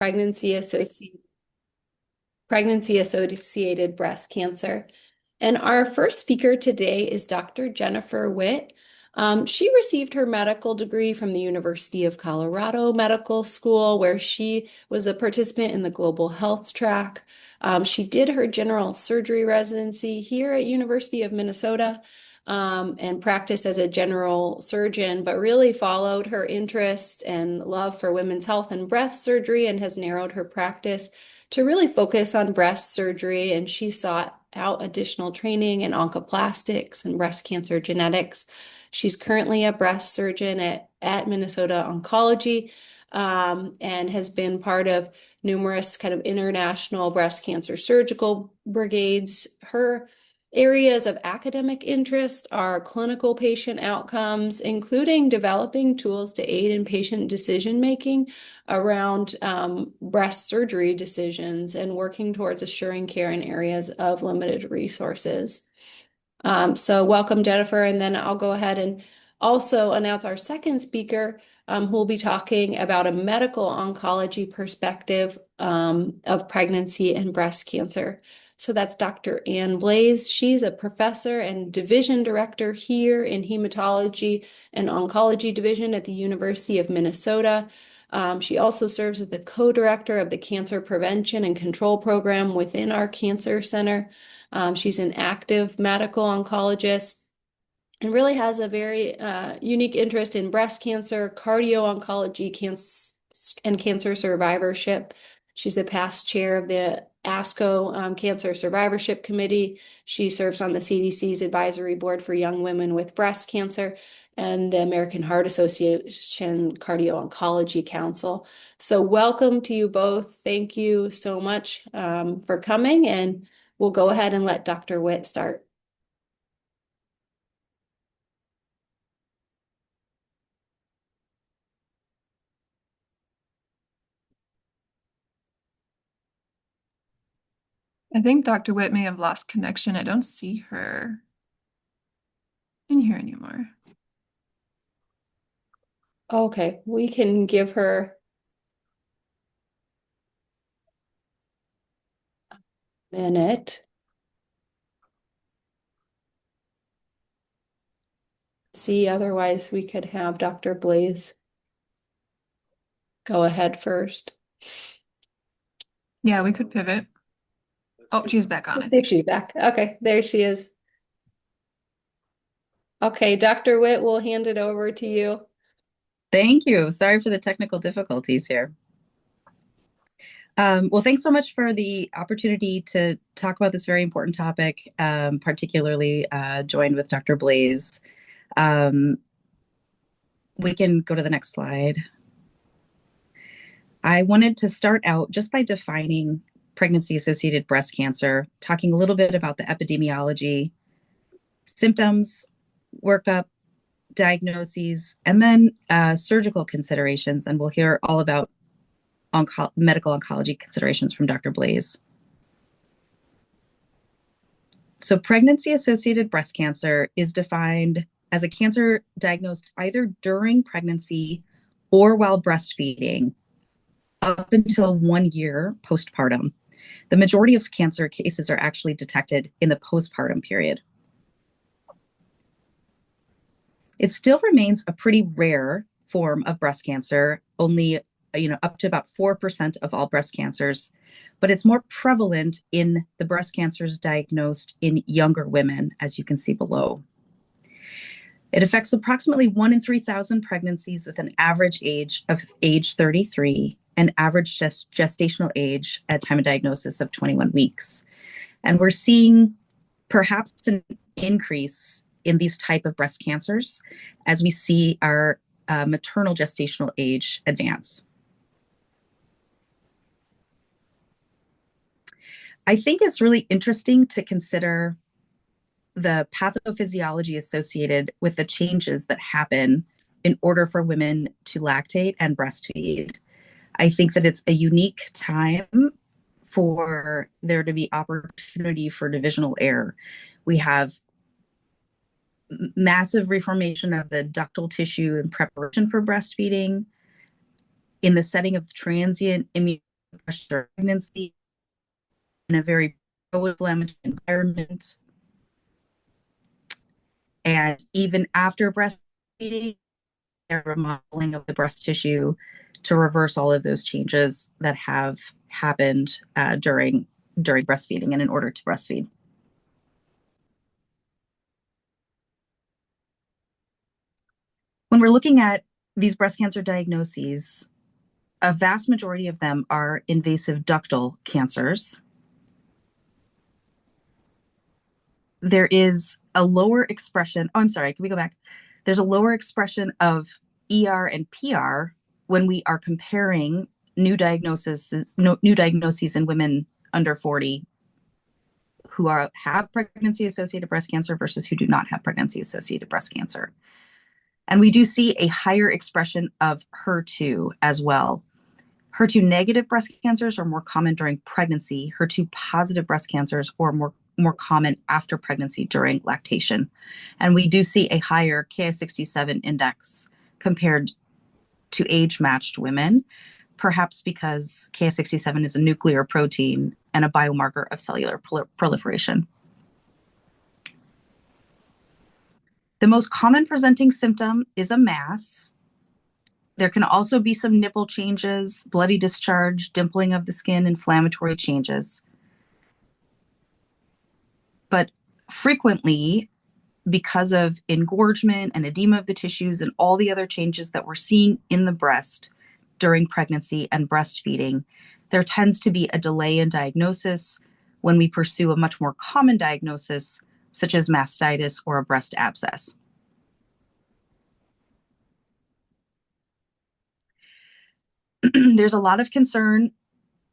pregnancy associated breast cancer. And our first speaker today is Dr. Jennifer Witt. She received her medical degree from the University of Colorado Medical School, where she was a participant in the global health track. She did her general surgery residency here at University of Minnesota, and practiced as a general surgeon, but really followed her interest and love for women's health and breast surgery and has narrowed her practice to really focus on breast surgery. And she sought out additional training in oncoplastics and breast cancer genetics. She's currently a breast surgeon at Minnesota Oncology, and has been part of numerous kind of international breast cancer surgical brigades. Her areas of academic interest are clinical patient outcomes, including developing tools to aid in patient decision-making around breast surgery decisions and working towards assuring care in areas of limited resources. So welcome, Jennifer, and then I'll go ahead and also announce our second speaker, who will be talking about a medical oncology perspective of pregnancy and breast cancer. So that's Dr. Blaes. She's a professor and division director here in hematology and oncology division at the University of Minnesota. She also serves as the co-director of the Cancer Prevention and Control Program within our Cancer Center. She's an active medical oncologist and really has a very unique interest in breast cancer, cardio-oncology, and cancer survivorship. She's the past chair of the ASCO Cancer Survivorship Committee. She serves on the CDC's Advisory Board for Young Women with Breast Cancer and the American Heart Association Cardio-Oncology Council. So welcome to you both. Thank you so much for coming, and we'll go ahead and let Dr. Witt start. I think Dr. Witt may have lost connection. I don't see her in here anymore. Okay, we can give her a minute. See, otherwise we could have Dr. Blaes go ahead first. Yeah, we could pivot. Oh, she's back on, I Let's see if think. she's back. Okay, there she is. Okay, Dr. Witt, we'll hand it over to you. Thank you. Sorry for the technical difficulties here. Well, thanks so much for the opportunity to talk about this very important topic, particularly joined with Dr. Blaes. We can go to the next slide. I wanted to start out just by defining pregnancy-associated breast cancer, talking a little bit about the epidemiology, symptoms, workup, diagnoses, and then surgical considerations. And we'll hear all about medical oncology considerations from Dr. Blaes. So pregnancy-associated breast cancer is defined as a cancer diagnosed either during pregnancy or while breastfeeding up until 1 year postpartum. The majority of cancer cases are actually detected in the postpartum period. It still remains a pretty rare form of breast cancer, only up to about 4% of all breast cancers, but it's more prevalent in the breast cancers diagnosed in younger women, as you can see below. It affects approximately 1 in 3,000 pregnancies with an average age of age 33 and average gestational age at time of diagnosis of 21 weeks. And we're seeing perhaps an increase in these type of breast cancers as we see our maternal gestational age advance. I think it's really interesting to consider the pathophysiology associated with the changes that happen in order for women to lactate and breastfeed. I think that it's a unique time for there to be opportunity for divisional error. We have massive reformation of the ductal tissue in preparation for breastfeeding. In the setting of transient pressure pregnancy in a very pro-inflammatory environment. And even after breastfeeding, their remodeling of the breast tissue to reverse all of those changes that have happened during breastfeeding and in order to breastfeed. When we're looking at these breast cancer diagnoses, a vast majority of them are invasive ductal cancers. There is a lower expression, oh, I'm sorry, can we go back? There's a lower expression of ER and PR when we are comparing new diagnoses in women under 40 who have pregnancy-associated breast cancer versus who do not have pregnancy-associated breast cancer. And we do see a higher expression of HER2 as well. HER2 negative breast cancers are more common during pregnancy. HER2 positive breast cancers are more common after pregnancy during lactation. And we do see a higher Ki-67 index compared to age-matched women, perhaps because Ki-67 is a nuclear protein and a biomarker of cellular proliferation. The most common presenting symptom is a mass. There can also be some nipple changes, bloody discharge, dimpling of the skin, inflammatory changes. But frequently, because of engorgement and edema of the tissues and all the other changes that we're seeing in the breast during pregnancy and breastfeeding, there tends to be a delay in diagnosis when we pursue a much more common diagnosis, such as mastitis or a breast abscess. There's a lot of concern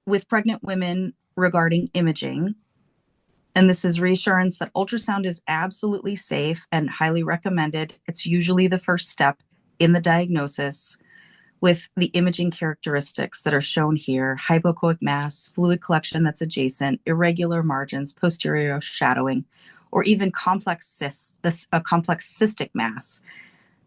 with pregnant women regarding imaging. And this is reassurance that ultrasound is absolutely safe and highly recommended. It's usually the first step in the diagnosis with the imaging characteristics that are shown here: hypoechoic mass, fluid collection that's adjacent, irregular margins, posterior shadowing, or even complex cysts. A complex cystic mass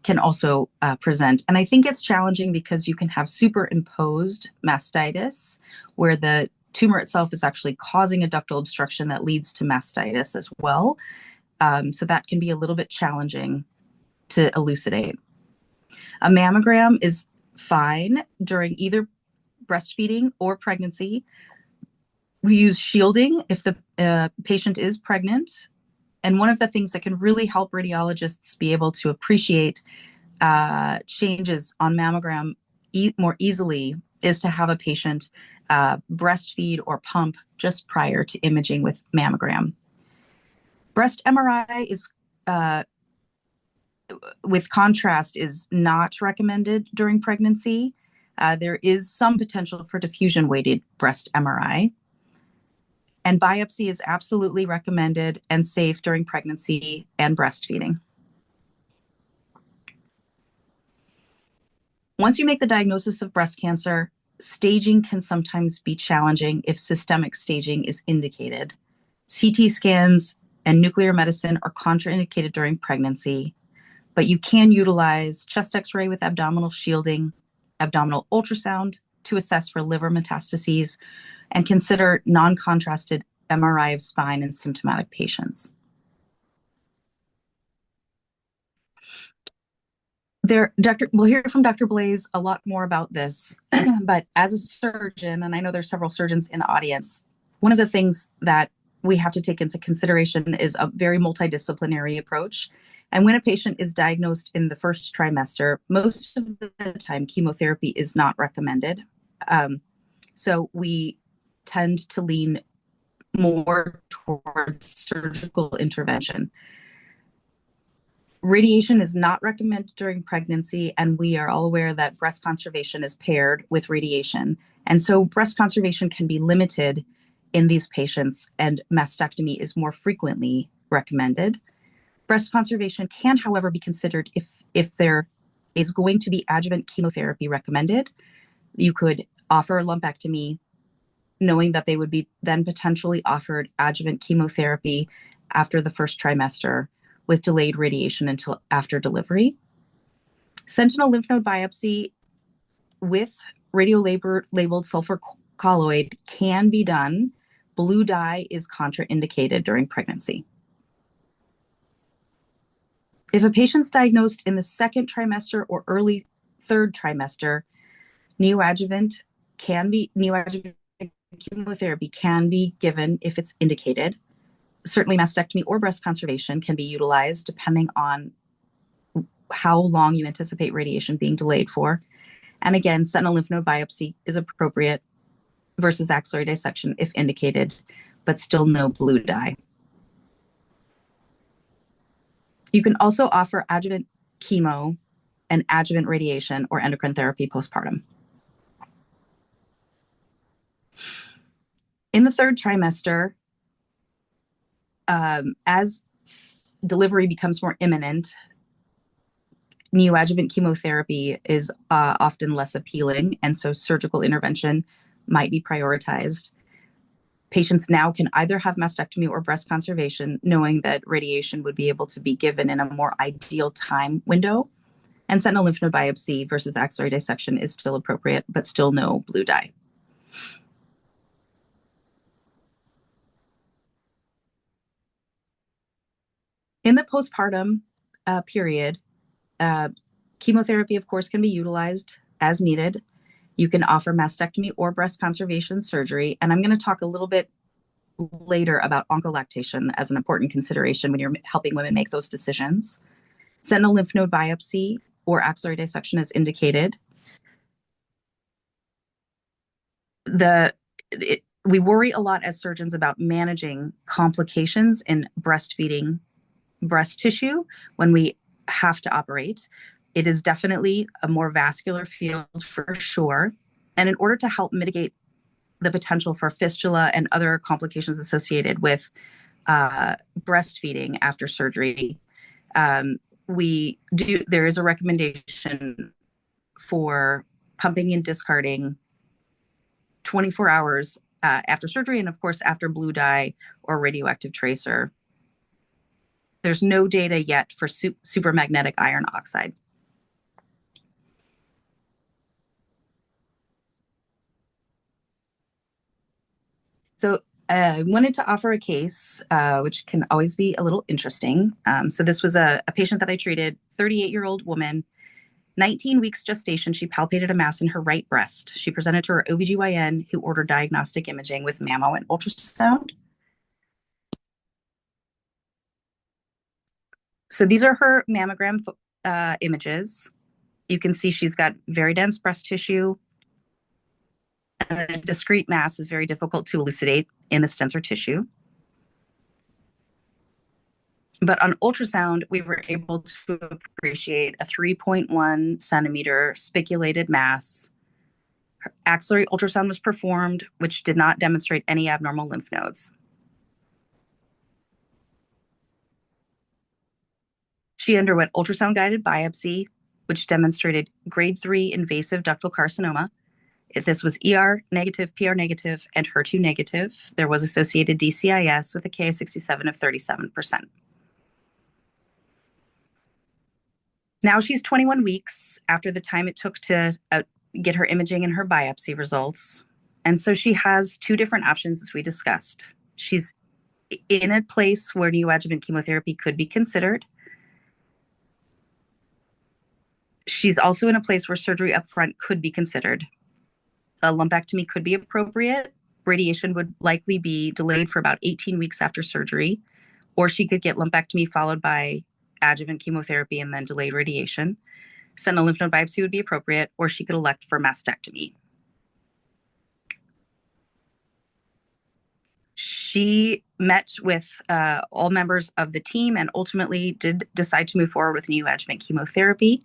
can also present. And I think it's challenging because you can have superimposed mastitis where the tumor itself is actually causing a ductal obstruction that leads to mastitis as well. So that can be a little bit challenging to elucidate. A mammogram is fine during either breastfeeding or pregnancy. We use shielding if the patient is pregnant. And one of the things that can really help radiologists be able to appreciate changes on mammogram more easily is to have a patient breastfeed or pump just prior to imaging with mammogram. Breast MRI is, with contrast, is not recommended during pregnancy. There is some potential for diffusion-weighted breast MRI. And biopsy is absolutely recommended and safe during pregnancy and breastfeeding. Once you make the diagnosis of breast cancer, staging can sometimes be challenging if systemic staging is indicated. CT scans and nuclear medicine are contraindicated during pregnancy, but you can utilize chest X-ray with abdominal shielding, abdominal ultrasound to assess for liver metastases, and consider non-contrasted MRI of spine in symptomatic patients. We'll hear from Dr. Blaes a lot more about this, but as a surgeon, and I know there's several surgeons in the audience, one of the things that we have to take into consideration is a very multidisciplinary approach. And when a patient is diagnosed in the first trimester, most of the time chemotherapy is not recommended. So we tend to lean more towards surgical intervention. Radiation is not recommended during pregnancy, and we are all aware that breast conservation is paired with radiation. And so breast conservation can be limited in these patients, and mastectomy is more frequently recommended. Breast conservation can, however, be considered if there is going to be adjuvant chemotherapy recommended. You could offer lumpectomy, knowing that they would be then potentially offered adjuvant chemotherapy after the first trimester with delayed radiation until after delivery. Sentinel lymph node biopsy with radiolabeled sulfur colloid can be done. Blue dye is contraindicated during pregnancy. If a patient's diagnosed in the second trimester or early third trimester, neoadjuvant chemotherapy can be given if it's indicated. Certainly mastectomy or breast conservation can be utilized depending on how long you anticipate radiation being delayed for. And again, sentinel lymph node biopsy is appropriate versus axillary dissection if indicated, but still no blue dye. You can also offer adjuvant chemo and adjuvant radiation or endocrine therapy postpartum. In the third trimester, as delivery becomes more imminent, neoadjuvant chemotherapy is often less appealing, and so surgical intervention might be prioritized. Patients now can either have mastectomy or breast conservation, knowing that radiation would be able to be given in a more ideal time window. And sentinel lymph node biopsy versus axillary dissection is still appropriate, but still no blue dye. In the postpartum period, chemotherapy, of course, can be utilized as needed. You can offer mastectomy or breast conservation surgery. And I'm going to talk a little bit later about oncolactation as an important consideration when you're helping women make those decisions. Sentinel lymph node biopsy or axillary dissection is indicated. We worry a lot as surgeons about managing complications in breastfeeding breast tissue when we have to operate. It is definitely a more vascular field for sure. And in order to help mitigate the potential for fistula and other complications associated with breastfeeding after surgery, there is a recommendation for pumping and discarding 24 hours after surgery, and of course after blue dye or radioactive tracer. There's no data yet for supermagnetic iron oxide. So I wanted to offer a case, which can always be a little interesting. So this was a patient that I treated, 38-year-old woman, 19 weeks gestation. She palpated a mass in her right breast. She presented to her OBGYN, who ordered diagnostic imaging with mammo and ultrasound. So these are her mammogram images. You can see she's got very dense breast tissue. And a discrete mass is very difficult to elucidate in this denser tissue. But on ultrasound, we were able to appreciate a 3.1 centimeter spiculated mass. Her axillary ultrasound was performed, which did not demonstrate any abnormal lymph nodes. She underwent ultrasound-guided biopsy, which demonstrated grade 3 invasive ductal carcinoma. If this was ER negative, PR negative, and HER2 negative, there was associated DCIS with a Ki67 of 37%. Now she's 21 weeks after the time it took to get her imaging and her biopsy results. And so she has two different options, as we discussed. She's in a place where neoadjuvant chemotherapy could be considered. She's also in a place where surgery up front could be considered. A lumpectomy could be appropriate. Radiation would likely be delayed for about 18 weeks after surgery, or she could get lumpectomy followed by adjuvant chemotherapy and then delayed radiation. Sentinel lymph node biopsy would be appropriate, or she could elect for mastectomy. She met with all members of the team and ultimately did decide to move forward with neoadjuvant chemotherapy.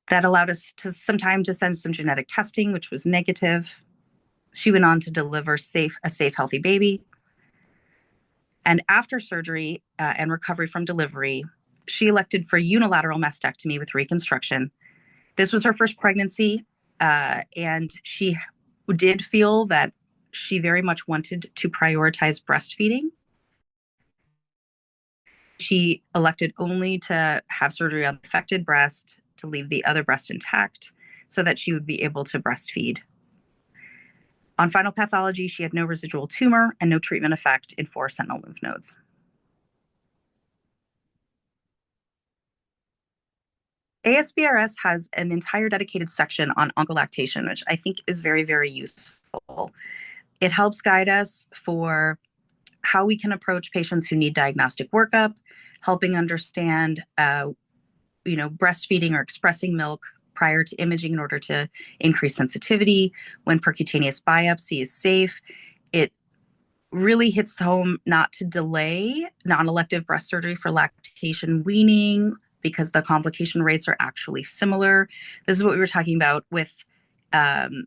That allowed us some time to send some genetic testing, which was negative. She went on to deliver a safe, healthy baby. And after surgery and recovery from delivery, she elected for unilateral mastectomy with reconstruction. This was her first pregnancy, and she did feel that she very much wanted to prioritize breastfeeding. She elected only to have surgery on the affected breast, to leave the other breast intact so that she would be able to breastfeed. On final pathology, she had no residual tumor and no treatment effect in 4 sentinel lymph nodes. ASBRS has an entire dedicated section on oncolactation, which I think is very, very useful. It helps guide us for how we can approach patients who need diagnostic workup, helping understand, breastfeeding or expressing milk prior to imaging in order to increase sensitivity, when percutaneous biopsy is safe. It really hits home not to delay non-elective breast surgery for lactation weaning because the complication rates are actually similar. This is what we were talking about with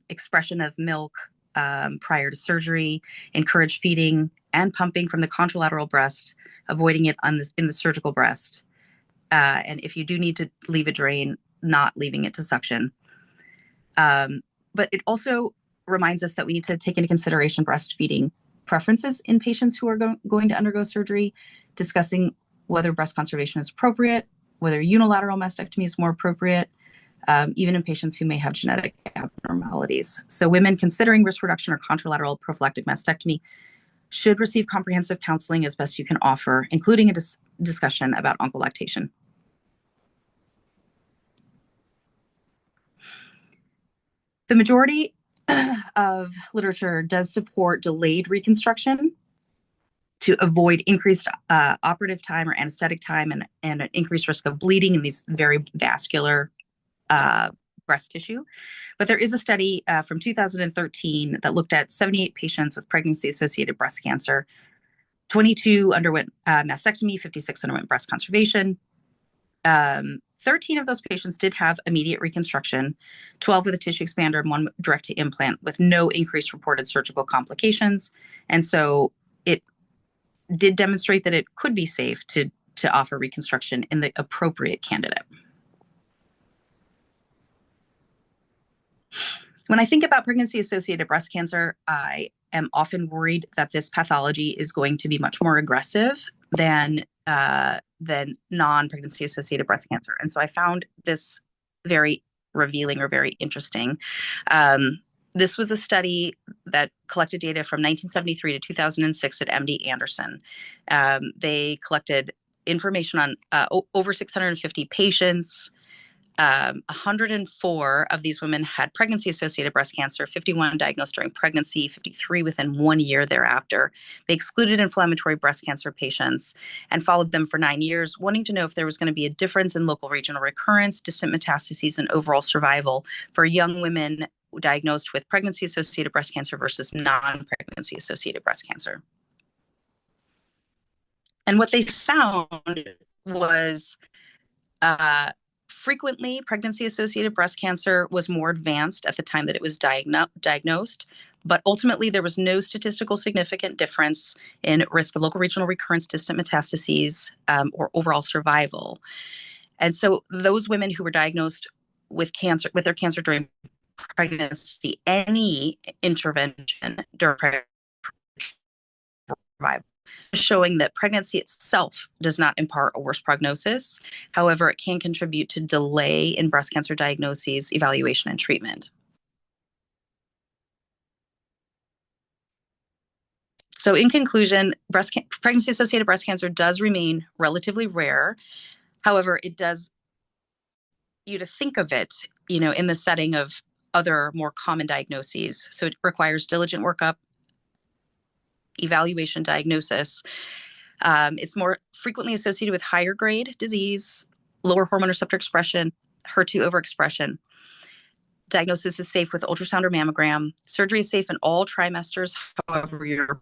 expression of milk prior to surgery, encourage feeding and pumping from the contralateral breast, avoiding it in the surgical breast. And if you do need to leave a drain, not leaving it to suction. But it also reminds us that we need to take into consideration breastfeeding preferences in patients who are going to undergo surgery, discussing whether breast conservation is appropriate, whether unilateral mastectomy is more appropriate, even in patients who may have genetic abnormalities. So women considering risk reduction or contralateral prophylactic mastectomy should receive comprehensive counseling as best you can offer, including a discussion about oncolactation. The majority of literature does support delayed reconstruction to avoid increased operative time or anesthetic time and an increased risk of bleeding in these very vascular breast tissue. But there is a study from 2013 that looked at 78 patients with pregnancy-associated breast cancer. 22 underwent mastectomy, 56 underwent breast conservation. 13 of those patients did have immediate reconstruction, 12 with a tissue expander and 1 direct to implant with no increased reported surgical complications. And so it did demonstrate that it could be safe to offer reconstruction in the appropriate candidate. When I think about pregnancy-associated breast cancer, I am often worried that this pathology is going to be much more aggressive than non-pregnancy-associated breast cancer. And so I found this very revealing or very interesting. This was a study that collected data from 1973 to 2006 at MD Anderson. They collected information on over 650 patients. 104 of these women had pregnancy-associated breast cancer, 51 diagnosed during pregnancy, 53 within 1 year thereafter. They excluded inflammatory breast cancer patients and followed them for 9 years, wanting to know if there was going to be a difference in local regional recurrence, distant metastases, and overall survival for young women diagnosed with pregnancy-associated breast cancer versus non-pregnancy-associated breast cancer. And what they found was frequently, pregnancy-associated breast cancer was more advanced at the time that it was diagnosed, but ultimately there was no statistical significant difference in risk of local regional recurrence, distant metastases, or overall survival. And so those women who were diagnosed with cancer, with their cancer during pregnancy, any intervention during pregnancy survival, showing that pregnancy itself does not impart a worse prognosis. However, it can contribute to delay in breast cancer diagnoses, evaluation, and treatment. So in conclusion, pregnancy-associated breast cancer does remain relatively rare. However, it does you to think of it, in the setting of other more common diagnoses. So it requires diligent workup, evaluation, diagnosis. It's more frequently associated with higher grade disease, lower hormone receptor expression, HER2 overexpression. Diagnosis is safe with ultrasound or mammogram. Surgery is safe in all trimesters. However, your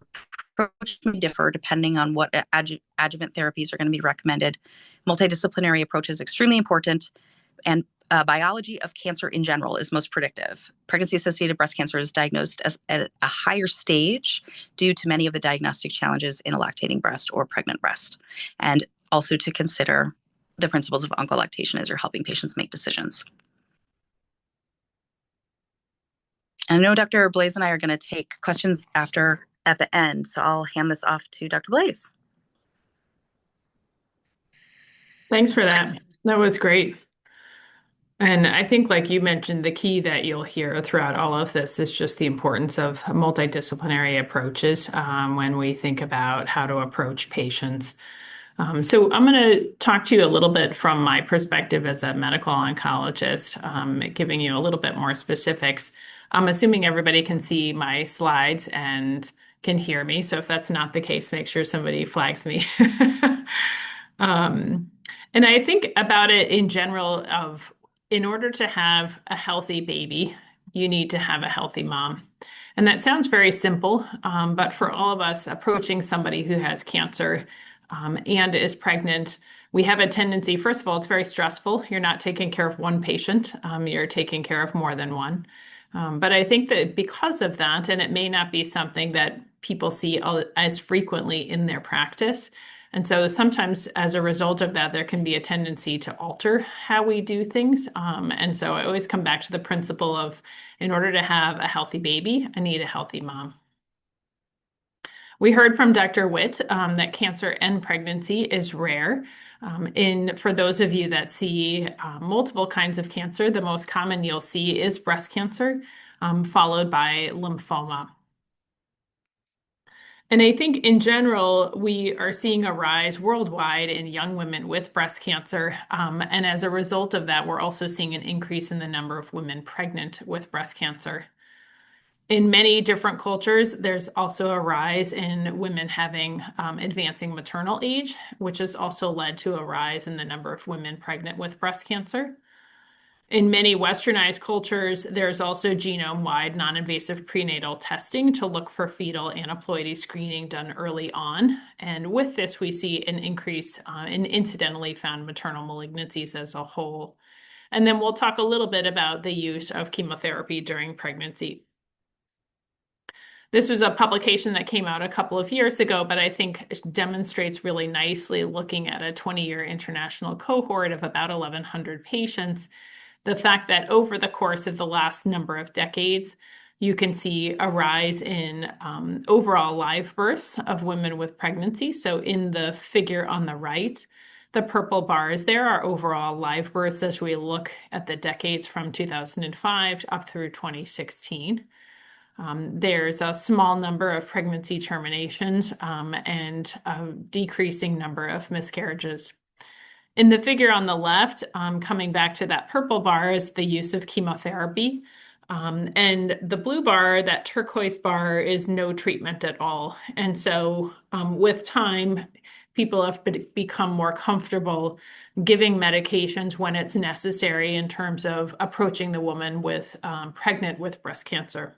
approach may differ depending on what adjuvant therapies are going to be recommended. Multidisciplinary approach is extremely important, and biology of cancer in general is most predictive. Pregnancy-associated breast cancer is diagnosed at a higher stage due to many of the diagnostic challenges in a lactating breast or pregnant breast, and also to consider the principles of oncolactation as you're helping patients make decisions. And I know Dr. Blaes and I are going to take questions at the end, so I'll hand this off to Dr. Blaes. Thanks for that. That was great. And I think, like you mentioned, the key that you'll hear throughout all of this is just the importance of multidisciplinary approaches when we think about how to approach patients. So I'm going to talk to you a little bit from my perspective as a medical oncologist, giving you a little bit more specifics. I'm assuming everybody can see my slides and can hear me. So if that's not the case, make sure somebody flags me. Um, and I think about it in general of in order to have a healthy baby, you need to have a healthy mom. And that sounds very simple, but for all of us approaching somebody who has cancer and is pregnant, we have a tendency, first of all, it's very stressful. You're not taking care of one patient, you're taking care of more than one. But I think that because of that, and it may not be something that people see as frequently in their practice, and so sometimes as a result of that, there can be a tendency to alter how we do things. And so I always come back to the principle of in order to have a healthy baby, I need a healthy mom. We heard from Dr. Witt that cancer and pregnancy is rare. For those of you that see multiple kinds of cancer, the most common you'll see is breast cancer, followed by lymphoma. And I think in general, we are seeing a rise worldwide in young women with breast cancer. And as a result of that, we're also seeing an increase in the number of women pregnant with breast cancer. In many different cultures, there's also a rise in women having advancing maternal age, which has also led to a rise in the number of women pregnant with breast cancer. In many westernized cultures, there's also genome-wide non-invasive prenatal testing to look for fetal aneuploidy screening done early on. And with this, we see an increase in incidentally found maternal malignancies as a whole. And then we'll talk a little bit about the use of chemotherapy during pregnancy. This was a publication that came out a couple of years ago, but I think demonstrates really nicely looking at a 20-year international cohort of about 1,100 patients, the fact that over the course of the last number of decades, you can see a rise in overall live births of women with pregnancy. So in the figure on the right, the purple bars there are overall live births as we look at the decades from 2005 up through 2016. There's a small number of pregnancy terminations and a decreasing number of miscarriages. In the figure on the left, coming back to that purple bar, is the use of chemotherapy. And the blue bar, that turquoise bar, is no treatment at all. And so with time, people have become more comfortable giving medications when it's necessary in terms of approaching the woman with pregnant with breast cancer.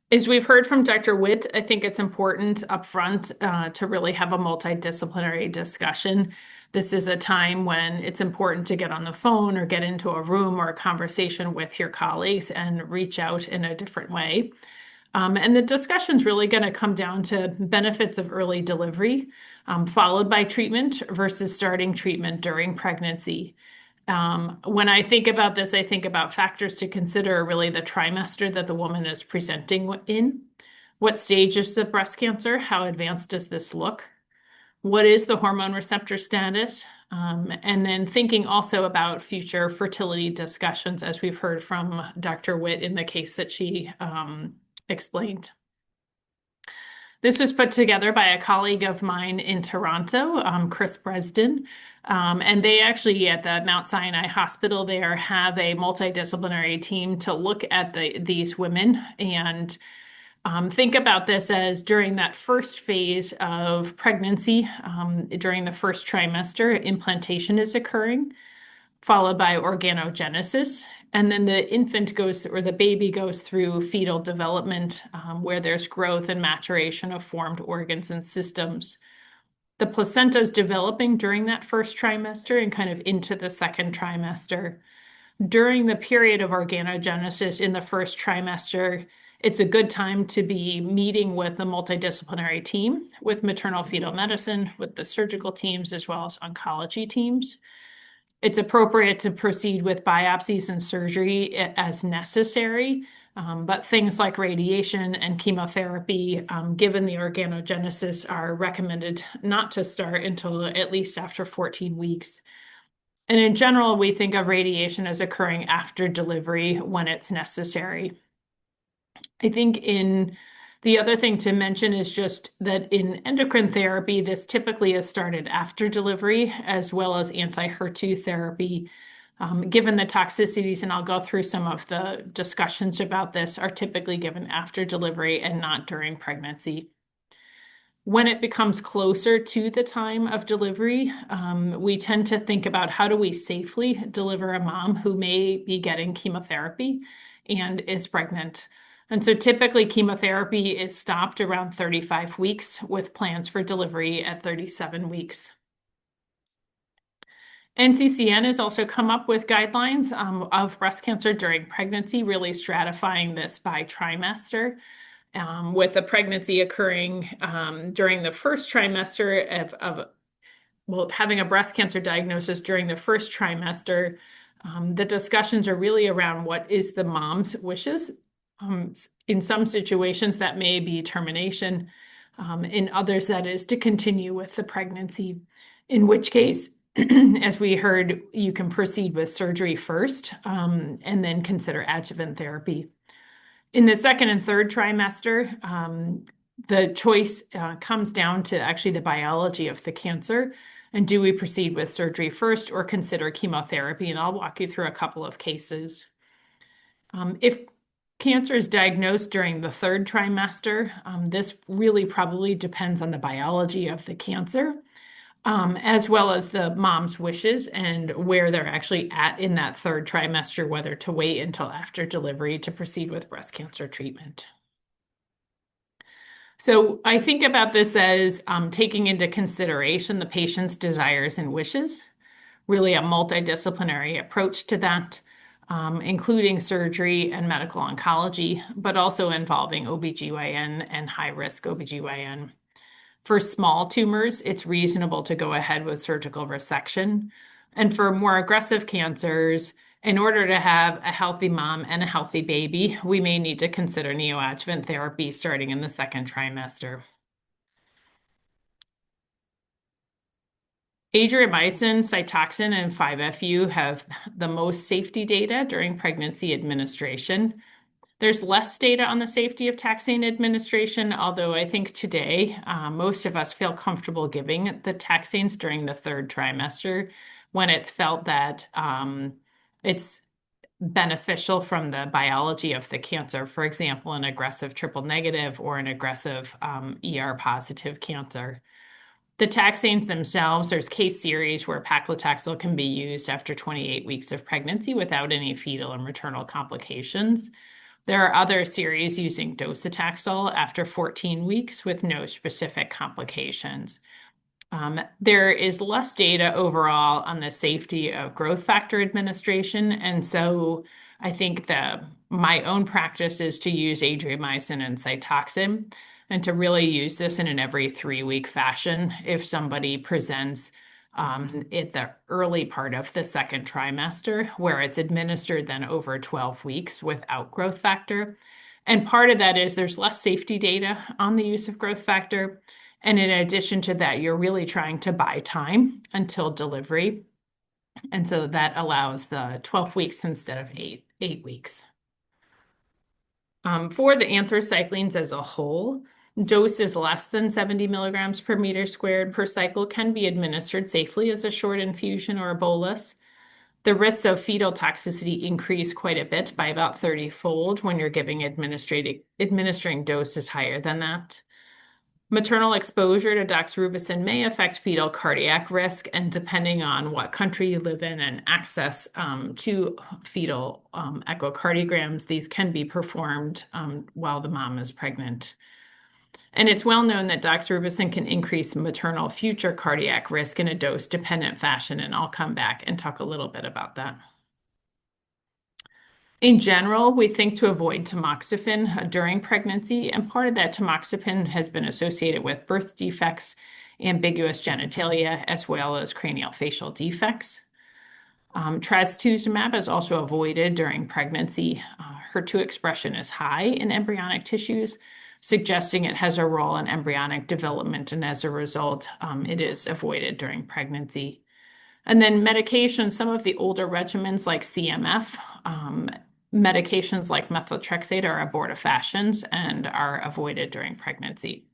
As we've heard from Dr. Witt, I think it's important upfront to really have a multidisciplinary discussion. This is a time when it's important to get on the phone or get into a room or a conversation with your colleagues and reach out in a different way. And the discussion's really going to come down to benefits of early delivery, followed by treatment versus starting treatment during pregnancy. When I think about this, I think about factors to consider really the trimester that the woman is presenting in. What stage is the breast cancer? How advanced does this look? What is the hormone receptor status? And then thinking also about future fertility discussions, as we've heard from Dr. Witt in the case that she explained. This was put together by a colleague of mine in Toronto, Chris Bresden. And they actually, at the Mount Sinai Hospital there, have a multidisciplinary team to look at these women and think about this as during that first phase of pregnancy, during the first trimester, implantation is occurring, followed by organogenesis. And then the infant goes, or the baby goes through fetal development, where there's growth and maturation of formed organs and systems. The placenta is developing during that first trimester and kind of into the second trimester. During the period of organogenesis in the first trimester, it's a good time to be meeting with the multidisciplinary team, with maternal fetal medicine, with the surgical teams, as well as oncology teams. It's appropriate to proceed with biopsies and surgery as necessary, but things like radiation and chemotherapy, given the organogenesis, are recommended not to start until at least after 14 weeks. And in general, we think of radiation as occurring after delivery when it's necessary. I think the other thing to mention is just that in endocrine therapy, this typically is started after delivery, as well as anti-HER2 therapy. Given the toxicities, and I'll go through some of the discussions about this, are typically given after delivery and not during pregnancy. When it becomes closer to the time of delivery, we tend to think about how do we safely deliver a mom who may be getting chemotherapy and is pregnant. And so typically chemotherapy is stopped around 35 weeks with plans for delivery at 37 weeks. NCCN has also come up with guidelines of breast cancer during pregnancy, really stratifying this by trimester, with a pregnancy occurring during the first trimester well, having a breast cancer diagnosis during the first trimester. The discussions are really around what is the mom's wishes. In some situations, that may be termination. In others, that is to continue with the pregnancy, in which case, as we heard, you can proceed with surgery first and then consider adjuvant therapy. In the second and third trimester, the choice comes down to actually the biology of the cancer. And do we proceed with surgery first or consider chemotherapy? And I'll walk you through a couple of cases. If cancer is diagnosed during the third trimester, this really probably depends on the biology of the cancer, as well as the mom's wishes and where they're actually at in that third trimester, whether to wait until after delivery to proceed with breast cancer treatment. So I think about this as taking into consideration the patient's desires and wishes, really a multidisciplinary approach to that, including surgery and medical oncology, but also involving OBGYN and high-risk OBGYN. For small tumors, it's reasonable to go ahead with surgical resection. And for more aggressive cancers, in order to have a healthy mom and a healthy baby, we may need to consider neoadjuvant therapy starting in the second trimester. Adriamycin, Cytoxan, and 5-FU have the most safety data during pregnancy administration. There's less data on the safety of taxane administration, although I think today most of us feel comfortable giving the taxanes during the third trimester when it's felt that it's beneficial from the biology of the cancer. For example, an aggressive triple negative or an aggressive ER positive cancer. The taxanes themselves, there's case series where paclitaxel can be used after 28 weeks of pregnancy without any fetal and maternal complications. There are other series using docetaxel after 14 weeks with no specific complications. There is less data overall on the safety of growth factor administration, and so I think my own practice is to use adriamycin and Cytoxan, and to really use this in an every 3-week fashion if somebody presents at the early part of the second trimester, where it's administered then over 12 weeks without growth factor. And part of that is there's less safety data on the use of growth factor. And in addition to that, you're really trying to buy time until delivery. And so that allows the 12 weeks instead of eight weeks. For the anthracyclines as a whole, doses less than 70 milligrams per meter squared per cycle can be administered safely as a short infusion or a bolus. The risks of fetal toxicity increase quite a bit by about 30-fold when you're administering doses higher than that. Maternal exposure to doxorubicin may affect fetal cardiac risk, and depending on what country you live in and access to fetal echocardiograms, these can be performed while the mom is pregnant. And it's well known that doxorubicin can increase maternal future cardiac risk in a dose-dependent fashion, and I'll come back and talk a little bit about that. In general, we think to avoid tamoxifen during pregnancy, and part of that tamoxifen has been associated with birth defects, ambiguous genitalia, as well as craniofacial defects. Trastuzumab is also avoided during pregnancy. HER2 expression is high in embryonic tissues, suggesting it has a role in embryonic development, and as a result, it is avoided during pregnancy. And then medication, some of the older regimens like CMF, medications like methotrexate are abortifacients and are avoided during pregnancy.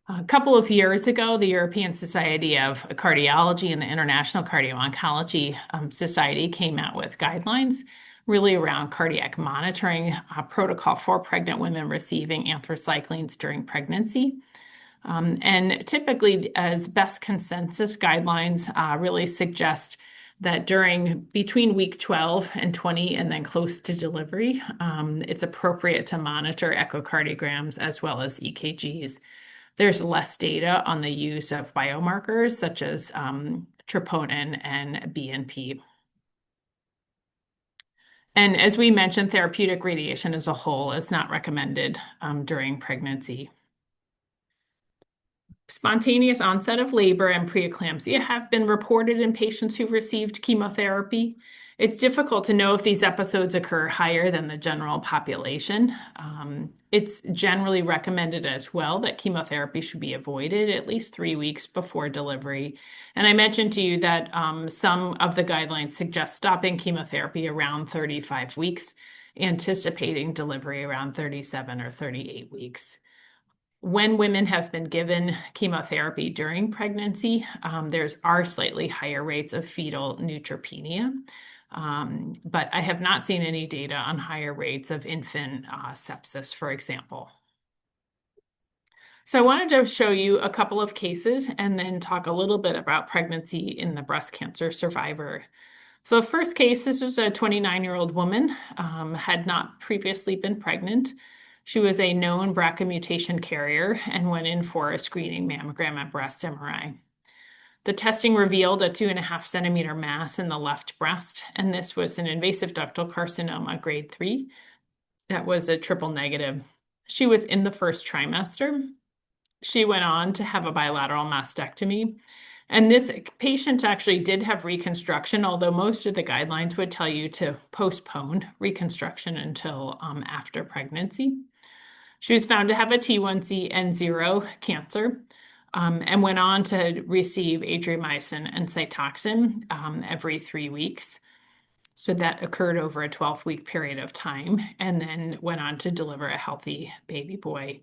A couple of years ago, the European Society of Cardiology and the International Cardio-Oncology Society came out with guidelines really around cardiac monitoring, protocol for pregnant women receiving anthracyclines during pregnancy. And typically, as best consensus guidelines really suggest that between week 12 and 20 and then close to delivery, it's appropriate to monitor echocardiograms as well as EKGs. There's less data on the use of biomarkers such as troponin and BNP. And as we mentioned, therapeutic radiation as a whole is not recommended during pregnancy. Spontaneous onset of labor and preeclampsia have been reported in patients who received chemotherapy. It's difficult to know if these episodes occur higher than the general population. It's generally recommended as well that chemotherapy should be avoided at least 3 weeks before delivery. And I mentioned to you that some of the guidelines suggest stopping chemotherapy around 35 weeks, anticipating delivery around 37 or 38 weeks. When women have been given chemotherapy during pregnancy, there are slightly higher rates of fetal neutropenia, but I have not seen any data on higher rates of infant sepsis, for example. So I wanted to show you a couple of cases and then talk a little bit about pregnancy in the breast cancer survivor. So the first case, this was a 29-year-old woman, had not previously been pregnant. She was a known BRCA mutation carrier and went in for a screening mammogram and breast MRI. The testing revealed a 2.5 centimeter mass in the left breast, and this was an invasive ductal carcinoma grade 3. That was a triple negative. She was in the first trimester. She went on to have a bilateral mastectomy. And this patient actually did have reconstruction, although most of the guidelines would tell you to postpone reconstruction until after pregnancy. She was found to have a T1C N0 cancer and went on to receive adriamycin and Cytoxan every 3 weeks. So that occurred over a 12-week period of time and then went on to deliver a healthy baby boy.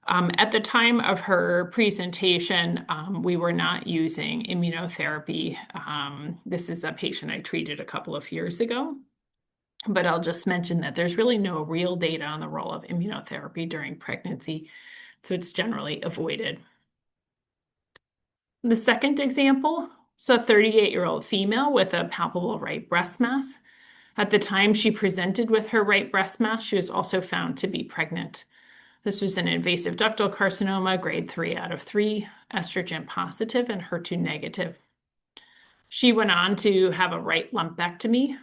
At the time of her presentation, we were not using immunotherapy. This is a patient I treated a couple of years ago. But I'll just mention that there's really no real data on the role of immunotherapy during pregnancy, so it's generally avoided. The second example is a 38-year-old female with a palpable right breast mass. At the time she presented with her right breast mass, she was also found to be pregnant. This was an invasive ductal carcinoma, grade 3 out of 3, estrogen positive and HER2 negative. She went on to have a right lumpectomy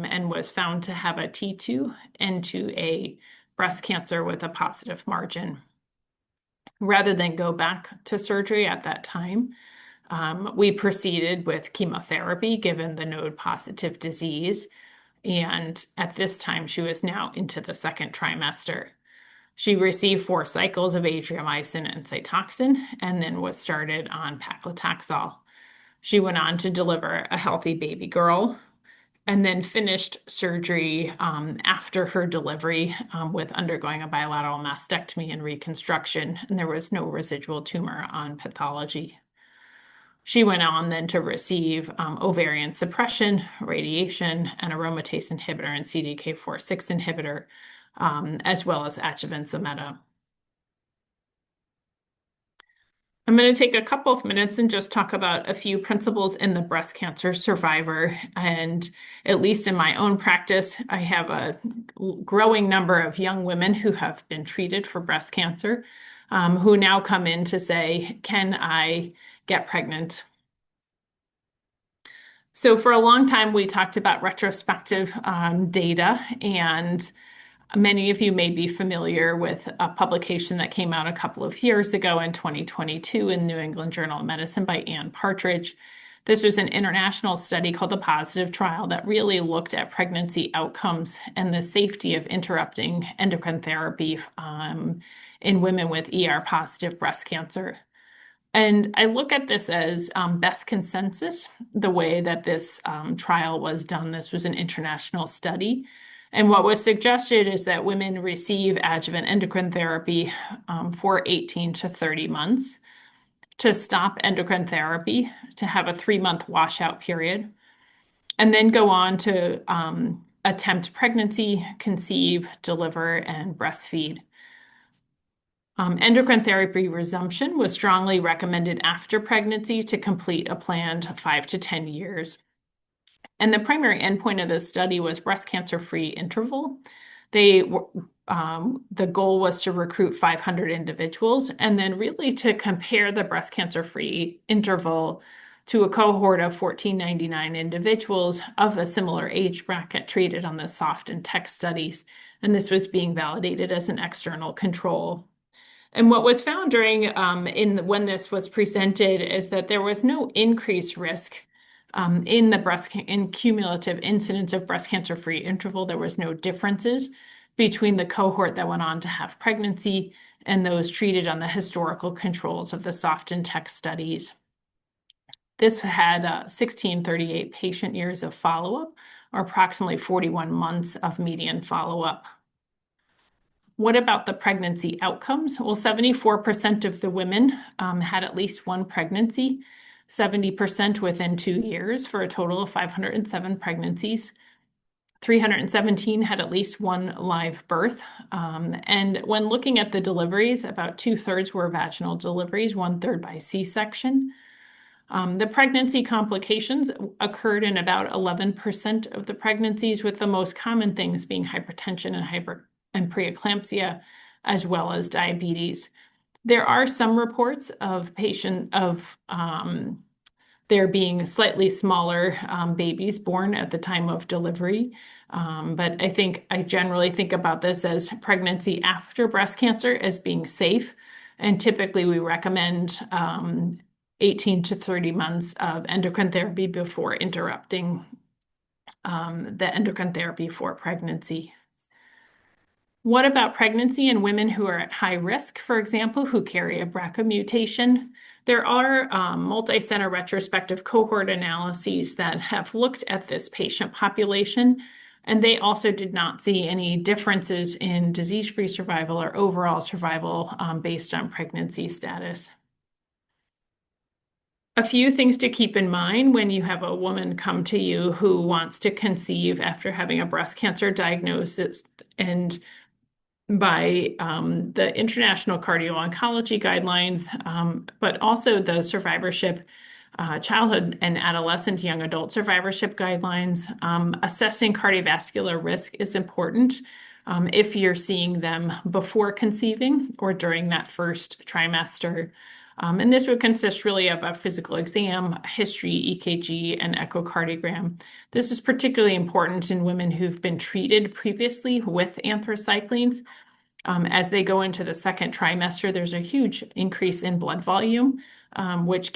and was found to have a T2 N2A breast cancer with a positive margin. Rather than go back to surgery at that time, we proceeded with chemotherapy given the node positive disease. And at this time, she was now into the second trimester. She received 4 cycles of adriamycin and Cytoxan and then was started on paclitaxel. She went on to deliver a healthy baby girl and then finished surgery after her delivery with undergoing a bilateral mastectomy and reconstruction, and there was no residual tumor on pathology. She went on then to receive ovarian suppression, radiation, an aromatase inhibitor and CDK4/6 inhibitor, as well as adjuvant Zometa. I'm going to take a couple of minutes and just talk about a few principles in the breast cancer survivor. And at least in my own practice, I have a growing number of young women who have been treated for breast cancer, who now come in to say, can I get pregnant? So for a long time, we talked about retrospective data, and many of you may be familiar with a publication that came out a couple of years ago in 2022 in New England Journal of Medicine by Ann Partridge. This was an international study called the POSITIVE Trial that really looked at pregnancy outcomes and the safety of interrupting endocrine therapy in women with ER-positive breast cancer. And I look at this as best consensus, the way that this trial was done. This was an international study. And what was suggested is that women receive adjuvant endocrine therapy for 18 to 30 months, to stop endocrine therapy, to have a 3-month washout period, and then go on to attempt pregnancy, conceive, deliver, and breastfeed. Endocrine therapy resumption was strongly recommended after pregnancy to complete a planned 5 to 10 years. And the primary endpoint of this study was breast cancer-free interval. The goal was to recruit 500 individuals and then really to compare the breast cancer-free interval to a cohort of 1,499 individuals of a similar age bracket treated on the soft and tech studies. And this was being validated as an external control. And what was found during when this was presented is that there was no increased risk in cumulative incidence of breast cancer-free interval. There was no differences between the cohort that went on to have pregnancy and those treated on the historical controls of the soft and tech studies. This had 1,638 patient years of follow-up, or approximately 41 months of median follow-up. What about the pregnancy outcomes? Well, 74% of the women had at least one pregnancy, 70% within 2 years, for a total of 507 pregnancies. 317 had at least one live birth. And when looking at the deliveries, about 2/3 were vaginal deliveries, 1/3 by C-section. The pregnancy complications occurred in about 11% of the pregnancies, with the most common things being hypertension and preeclampsia, as well as diabetes. There are some reports of there being slightly smaller babies born at the time of delivery. But I generally think about this as pregnancy after breast cancer as being safe. And typically we recommend 18 to 30 months of endocrine therapy before interrupting the endocrine therapy for pregnancy. What about pregnancy in women who are at high risk, for example, who carry a BRCA mutation? There are multi-center retrospective cohort analyses that have looked at this patient population, and they also did not see any differences in disease-free survival or overall survival based on pregnancy status. A few things to keep in mind when you have a woman come to you who wants to conceive after having a breast cancer diagnosis, and by the International Cardio-Oncology guidelines, but also the survivorship, childhood and adolescent young adult survivorship guidelines. Assessing cardiovascular risk is important if you're seeing them before conceiving or during that first trimester. And this would consist really of a physical exam, history, EKG, and echocardiogram. This is particularly important in women who've been treated previously with anthracyclines. As they go into the second trimester, there's a huge increase in blood volume, which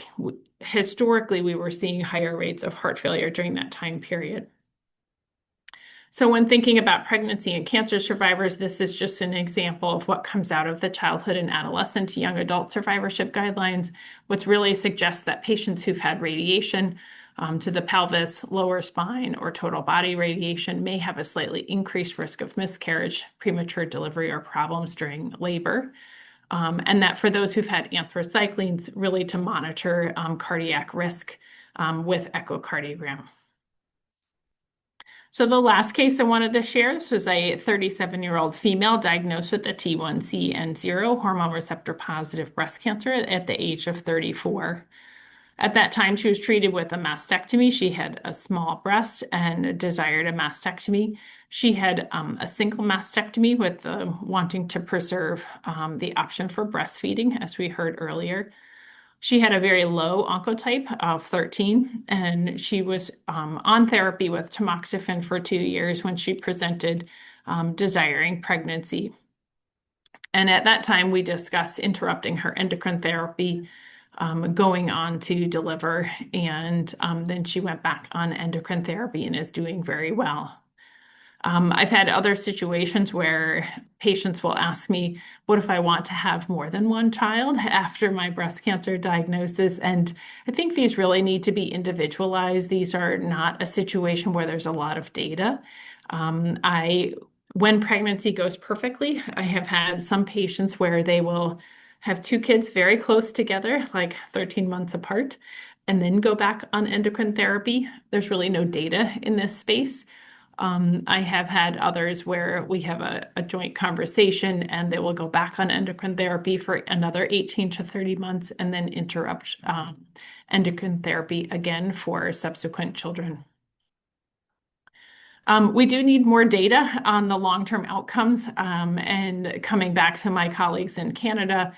historically we were seeing higher rates of heart failure during that time period. So when thinking about pregnancy and cancer survivors, this is just an example of what comes out of the childhood and adolescent young adult survivorship guidelines, which really suggests that patients who've had radiation to the pelvis, lower spine, or total body radiation may have a slightly increased risk of miscarriage, premature delivery, or problems during labor. And that for those who've had anthracyclines, really to monitor cardiac risk with echocardiogram. So the last case I wanted to share, this was a 37-year-old female diagnosed with a T1CN0 hormone receptor positive breast cancer at the age of 34. At that time, she was treated with a mastectomy. She had a small breast and desired a mastectomy. She had a single mastectomy with wanting to preserve the option for breastfeeding, as we heard earlier. She had a very low oncotype of 13, and she was on therapy with tamoxifen for 2 years when she presented desiring pregnancy. And at that time, we discussed interrupting her endocrine therapy, going on to deliver, and then she went back on endocrine therapy and is doing very well. I've had other situations where patients will ask me, what if I want to have more than one child after my breast cancer diagnosis? And I think these really need to be individualized. These are not a situation where there's a lot of data. When pregnancy goes perfectly, I have had some patients where they will have two kids very close together, like 13 months apart, and then go back on endocrine therapy. There's really no data in this space. I have had others where we have a joint conversation and they will go back on endocrine therapy for another 18 to 30 months and then interrupt endocrine therapy again for subsequent children. We do need more data on the long-term outcomes. And coming back to my colleagues in Canada,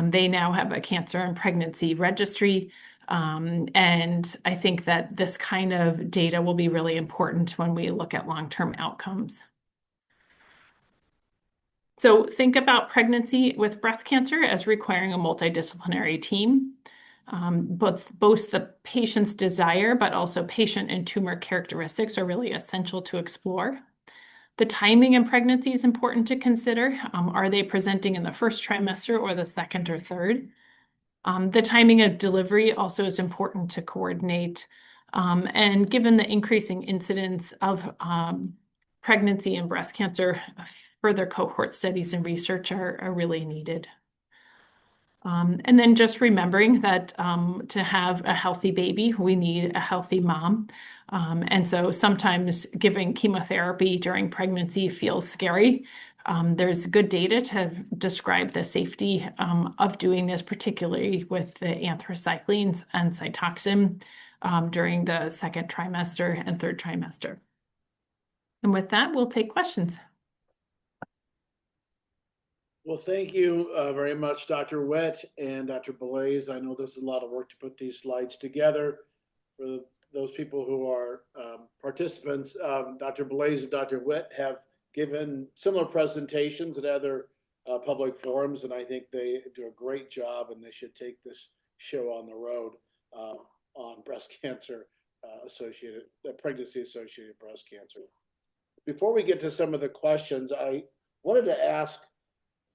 they now have a cancer and pregnancy registry. And I think that this kind of data will be really important when we look at long-term outcomes. So think about pregnancy with breast cancer as requiring a multidisciplinary team. Both the patient's desire, but also patient and tumor characteristics are really essential to explore. The timing in pregnancy is important to consider. Are they presenting in the first trimester or the second or third? The timing of delivery also is important to coordinate. And given the increasing incidence of pregnancy and breast cancer, further cohort studies and research are really needed. And then just remembering that to have a healthy baby, we need a healthy mom. And so sometimes giving chemotherapy during pregnancy feels scary. There's good data to describe the safety of doing this, particularly with the anthracyclines and Cytoxan during the second trimester and third trimester. And with that, we'll take questions. Well, thank you very much, Dr. Witt and Dr. Blaes. I know this is a lot of work to put these slides together. For those people who are participants, Dr. Blaes and Dr. Witt have given similar presentations at other public forums, and I think they do a great job, and they should take this show on the road on breast cancer associated, pregnancy-associated breast cancer. Before we get to some of the questions, I wanted to ask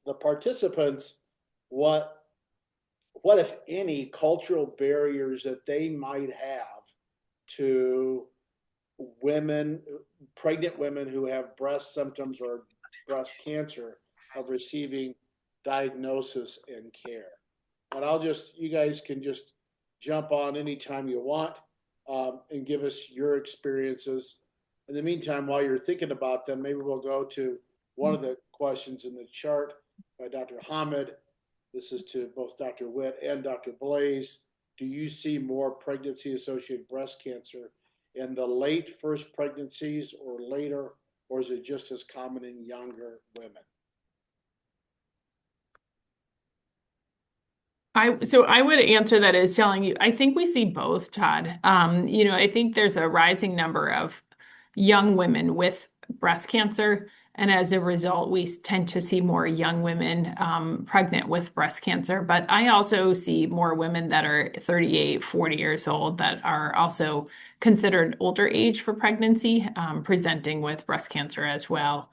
the participants what if any cultural barriers that they might have to women, pregnant women who have breast symptoms or breast cancer, of receiving diagnosis and care. And you guys can just jump on anytime you want and give us your experiences. In the meantime, while you're thinking about them, maybe we'll go to one of the questions in the chart by Dr. Hamid. This is to both Dr. Witt and Dr. Blaes. Do you see more pregnancy-associated breast cancer in the late first pregnancies or later, or is it just as common in younger women? So I would answer that as telling you, I think we see both, Todd. I think there's a rising number of young women with breast cancer. And as a result, we tend to see more young women pregnant with breast cancer. But I also see more women that are 38, 40 years old that are also considered older age for pregnancy, presenting with breast cancer as well.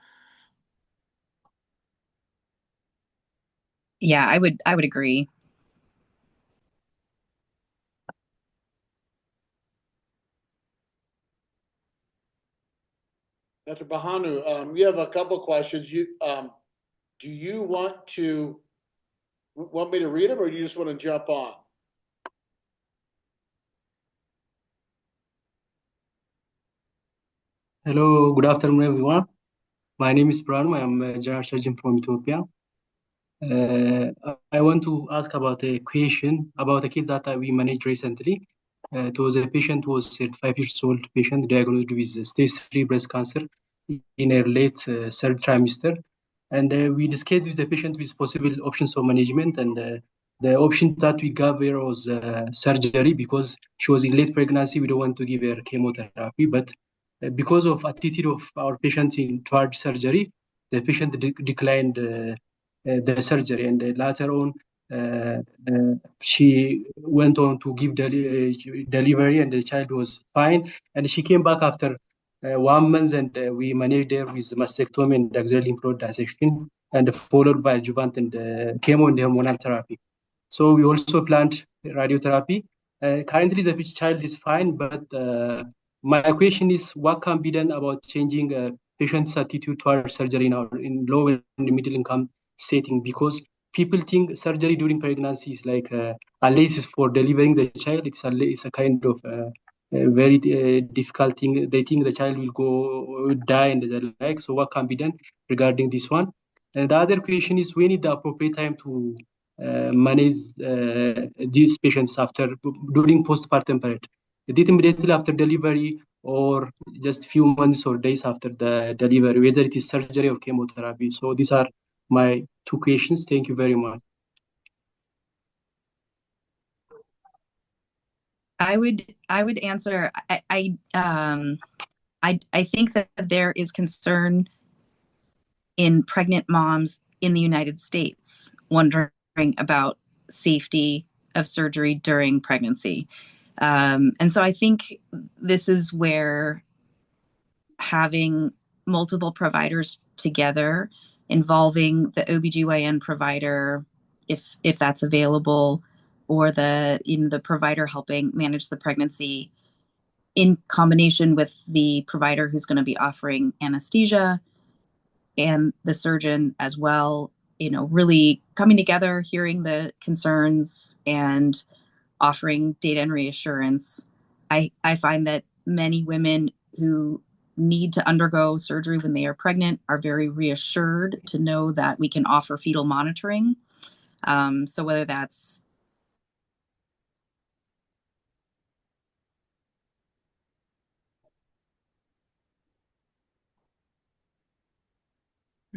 Yeah, I would agree. Dr. Bahanu, you have a couple questions. Do you want me to read them, or do you just want to jump on? Hello, good afternoon, everyone. My name is Branu. I'm a general surgeon from Ethiopia. I want to ask about a question about a case that we managed recently. It was a patient who was 35 years old patient diagnosed with stage 3 breast cancer in her late third trimester. And we discussed with the patient with possible options of management. And the option that we gave her was surgery, because she was in late pregnancy. We don't want to give her chemotherapy. But because of attitude of our patients toward surgery, the patient declined the surgery, and later on she went on to give delivery, and the child was fine, and she came back after 1 month, and we managed there with mastectomy and axillary lymph node dissection, and followed by adjuvant and chemo and hormonal therapy. So we also planned radiotherapy. Currently, the child is fine, but my question is, what can be done about changing patient's attitude towards surgery in low and middle income setting? Because people think surgery during pregnancy is like, unless it's for delivering the child, it's a kind of very difficult thing. They think the child will die and the like. So what can be done regarding this one? And the other question is, when is the appropriate time to manage these patients during postpartum period? Is it immediately after delivery or just few months or days after the delivery, whether it is surgery or chemotherapy? So these are my two questions. Thank you very much. I would answer. I think that there is concern in pregnant moms in the United States wondering about safety of surgery during pregnancy. And so I think this is where having multiple providers together, involving the OBGYN provider, if that's available, or the provider helping manage the pregnancy in combination with the provider who's going to be offering anesthesia and the surgeon as well, really coming together, hearing the concerns and offering data and reassurance. I find that many women who need to undergo surgery when they are pregnant are very reassured to know that we can offer fetal monitoring. So whether that's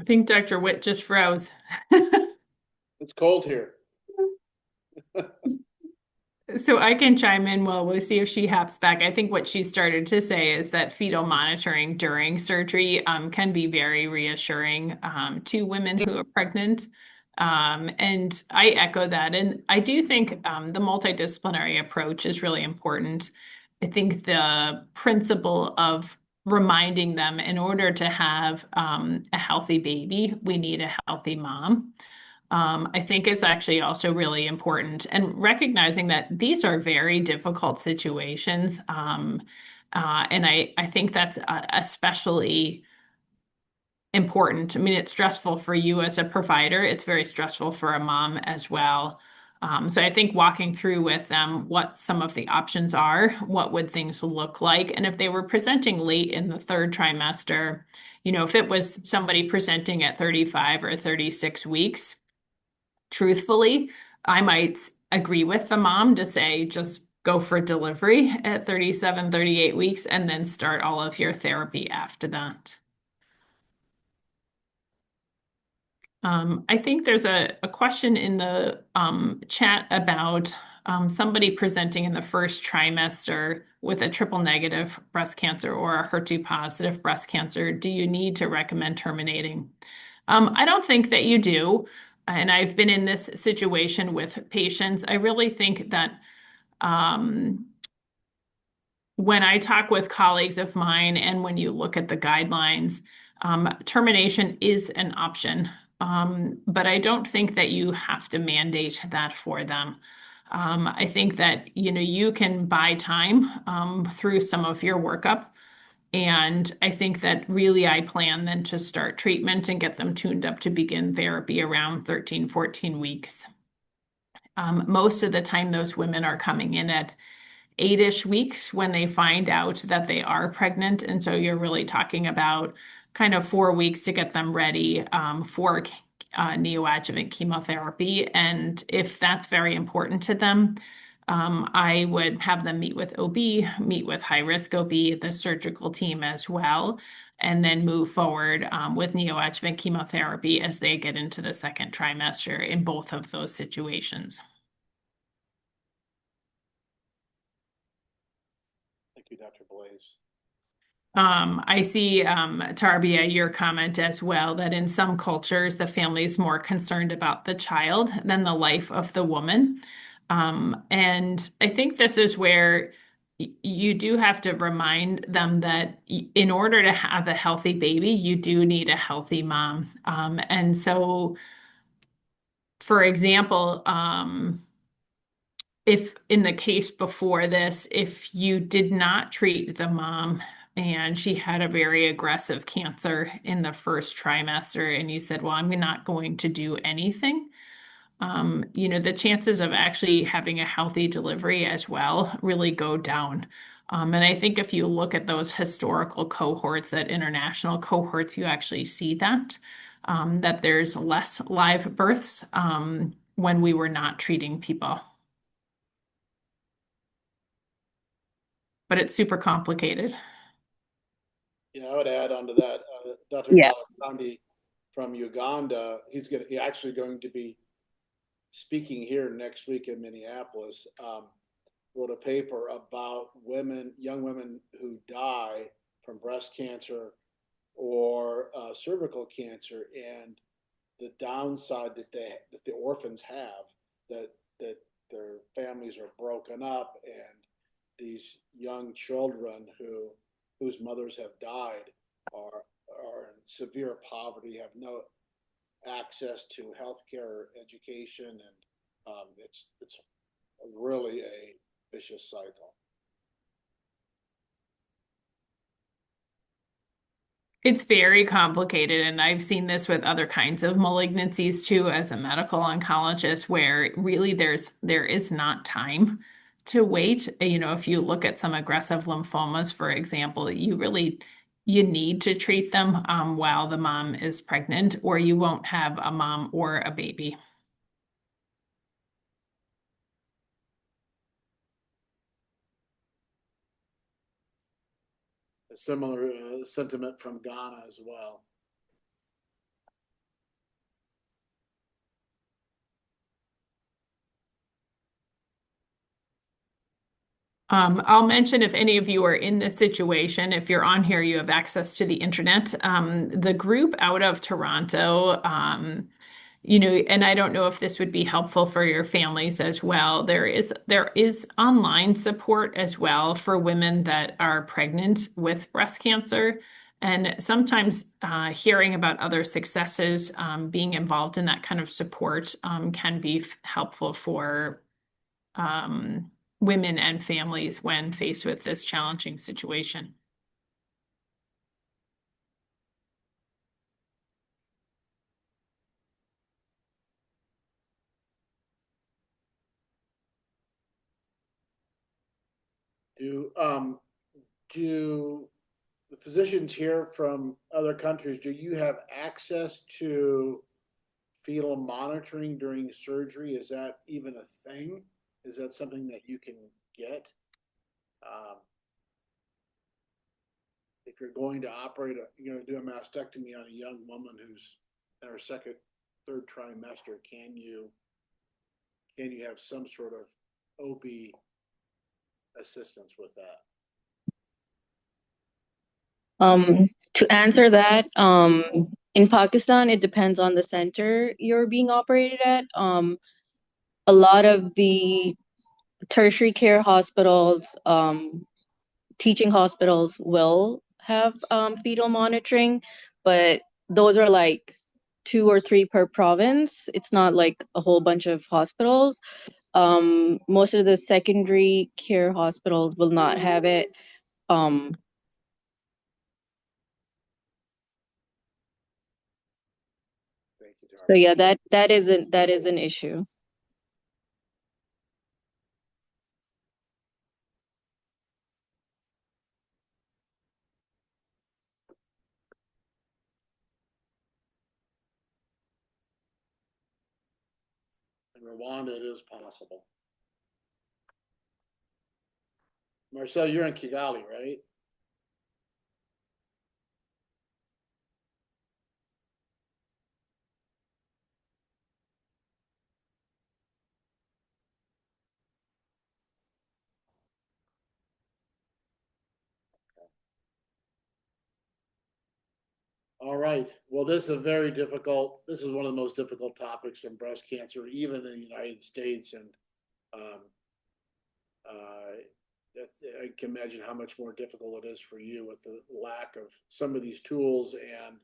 I think Dr. Witt just froze. It's cold here. So I can chime in. Well, we'll see if she hops back. I think what she started to say is that fetal monitoring during surgery can be very reassuring to women who are pregnant. And I echo that. And I do think the multidisciplinary approach is really important. I think the principle of reminding them in order to have a healthy baby, we need a healthy mom. I think is actually also really important, and recognizing that these are very difficult situations. And I think that's especially important. I mean, it's stressful for you as a provider. It's very stressful for a mom as well. So I think walking through with them what some of the options are, what would things look like, and if they were presenting late in the third trimester, if it was somebody presenting at 35 or 36 weeks, truthfully, I might agree with the mom to say, just go for delivery at 37, 38 weeks, and then start all of your therapy after that. I think there's a question in the chat about somebody presenting in the first trimester with a triple negative breast cancer or a HER2 positive breast cancer. Do you need to recommend terminating? I don't think that you do. And I've been in this situation with patients. I really think that when I talk with colleagues of mine and when you look at the guidelines, termination is an option. But I don't think that you have to mandate that for them. I think that you can buy time through some of your workup. And I think that really I plan then to start treatment and get them tuned up to begin therapy around 13, 14 weeks. Most of the time, those women are coming in at 8-ish weeks when they find out that they are pregnant. And so you're really talking about kind of 4 weeks to get them ready for neoadjuvant chemotherapy. And if that's very important to them, I would have them meet with OB, meet with high-risk OB, the surgical team as well, and then move forward with neoadjuvant chemotherapy as they get into the second trimester in both of those situations. Thank you, Dr. Blaes. I see, Tarbia, your comment as well, that in some cultures, the family is more concerned about the child than the life of the woman. And I think this is where, you do have to remind them that in order to have a healthy baby, you do need a healthy mom. And so, for example, if in the case before this, if you did not treat the mom and she had a very aggressive cancer in the first trimester, and you said, well, I'm not going to do anything, the chances of actually having a healthy delivery as well really go down. And I think if you look at those historical cohorts, that international cohorts, you actually see that there's less live births when we were not treating people. But it's super complicated. Yeah, I would add on to that, Dr. Yeah. Galakandi from Uganda, he's actually going to be speaking here next week in Minneapolis. Wrote a paper about young women who die from breast cancer or cervical cancer, and the downside that the orphans have, that their families are broken up, and these young children whose mothers have died are in severe poverty, have no access to healthcare or education, and it's really a vicious cycle. It's very complicated, and I've seen this with other kinds of malignancies too, as a medical oncologist, where really there is not time to wait. If you look at some aggressive lymphomas, for example, you need to treat them while the mom is pregnant, or you won't have a mom or a baby. A similar sentiment from Ghana as well. I'll mention, if any of you are in this situation, if you're on here, you have access to the internet. The group out of Toronto, and I don't know if this would be helpful for your families as well. There is online support as well for women that are pregnant with breast cancer. And sometimes hearing about other successes, being involved in that kind of support can be helpful for women and families when faced with this challenging situation. Do the physicians here from other countries, do you have access to fetal monitoring during surgery? Is that even a thing? Is that something that you can get? If you're going to do a mastectomy on a young woman who's in her second, third trimester, can you have some sort of OB assistance with that? To answer that, in Pakistan, it depends on the center you're being operated at. A lot of the tertiary care hospitals, teaching hospitals will have fetal monitoring, but those are like 2 or 3 per province. It's not like a whole bunch of hospitals. Most of the secondary care hospitals will not have it. So yeah, that is an issue. In Rwanda, it is possible. Marcel, you're in Kigali, right? All right. Well, this is one of the most difficult topics in breast cancer, even in the United States. And I can imagine how much more difficult it is for you with the lack of some of these tools and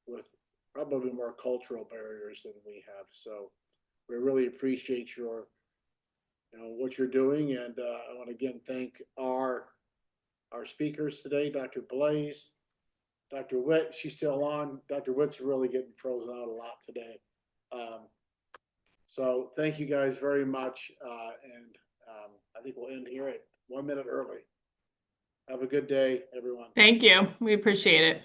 with probably more cultural barriers than we have. So we really appreciate your, what you're doing. And I want to again thank our speakers today, Dr. Blaes, Dr. Witt. She's still on. Dr. Witt's really getting frozen out a lot today. So thank you guys very much. And I think we'll end here at 1 minute early. Have a good day, everyone. Thank you. We appreciate it.